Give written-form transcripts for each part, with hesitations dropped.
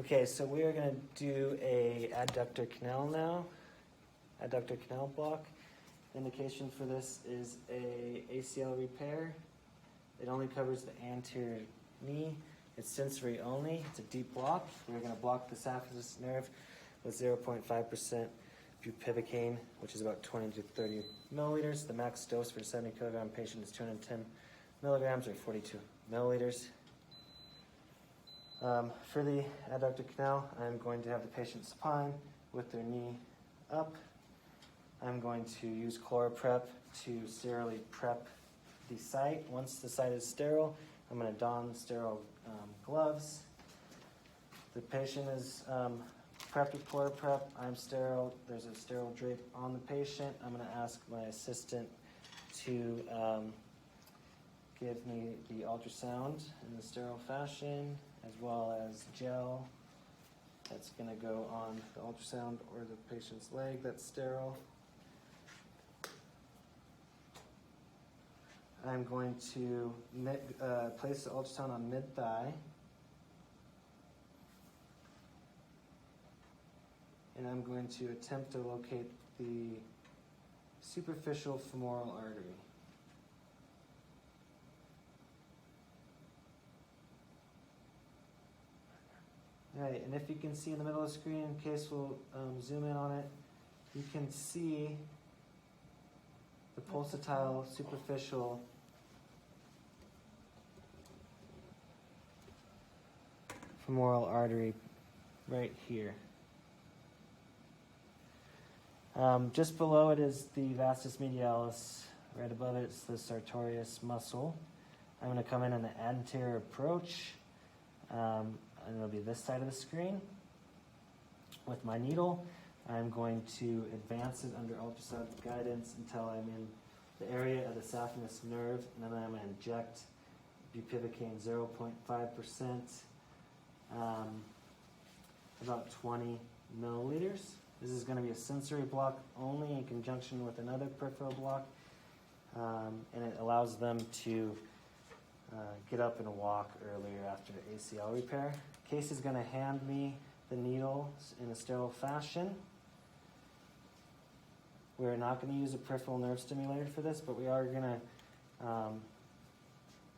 Okay, so we are going to do a adductor canal now, adductor canal block. Indication for this is a ACL repair. It only covers the anterior knee. It's sensory only. It's a deep block. We're going to block the saphenous nerve with 0.5% bupivacaine, which is about 20 to 30 milliliters. The max dose for a 70 kilogram patient is 210 milligrams or 42 milliliters. For the adductor canal, I'm going to have the patient supine with their knee up. I'm going to use ChloraPrep to sterilely prep the site. Once the site is sterile, I'm going to don sterile gloves. The patient is prepped with ChloraPrep. I'm sterile. There's a sterile drape on the patient. I'm going to ask my assistant to give me the ultrasound in the sterile fashion, as well as gel that's going to go on the ultrasound or the patient's leg that's sterile. I'm going to place the ultrasound on mid-thigh, and I'm going to attempt to locate the superficial femoral artery. Right, and if you can see in the middle of the screen, in case we'll zoom in on it, you can see the pulsatile superficial femoral artery right here. Just below it is the vastus medialis. Right above it is the sartorius muscle. I'm going to come in on the anterior approach. And it'll be this side of the screen. With my needle, I'm going to advance it under ultrasound guidance until I'm in the area of the saphenous nerve, and then I'm going to inject bupivacaine 0.5%, about 20 milliliters. This is going to be a sensory block only in conjunction with another peripheral block, and it allows them to get up and walk earlier after ACL repair. Case is going to hand me the needle in a sterile fashion. We're not going to use a peripheral nerve stimulator for this, but we are going to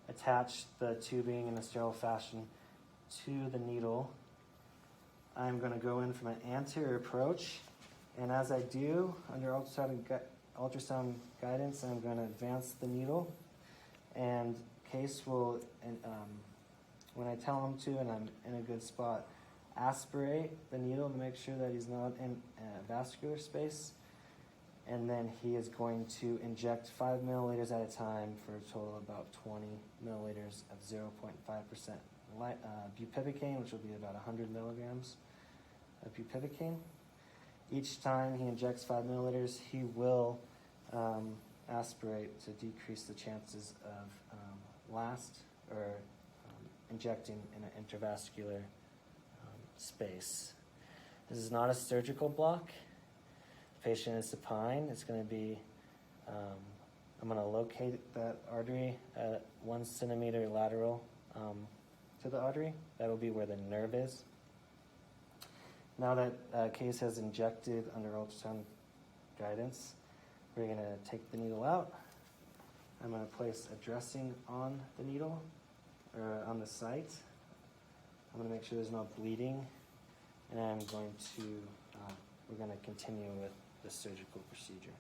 attach the tubing in a sterile fashion to the needle. I'm going to go in from an anterior approach, and as I do, under ultrasound guidance, I'm going to advance the needle, and Case will, when I tell him to and I'm in a good spot, aspirate the needle to make sure that he's not in vascular space, and then he is going to inject 5 milliliters at a time for a total of about 20 milliliters of 0.5% bupivacaine, which will be about 100 milligrams of bupivacaine. Each time he injects 5 milliliters, he will aspirate to decrease the chances of injecting in an intravascular space. This is not a surgical block. The patient is supine. It's going to be, I'm going to locate that artery at 1 centimeter lateral to the artery. That will be where the nerve is. Now that Case has injected under ultrasound guidance, we're going to take the needle out. I'm going to place a dressing on the needle, or on the site. I'm going to make sure there's no bleeding, and we're going to continue with the surgical procedure.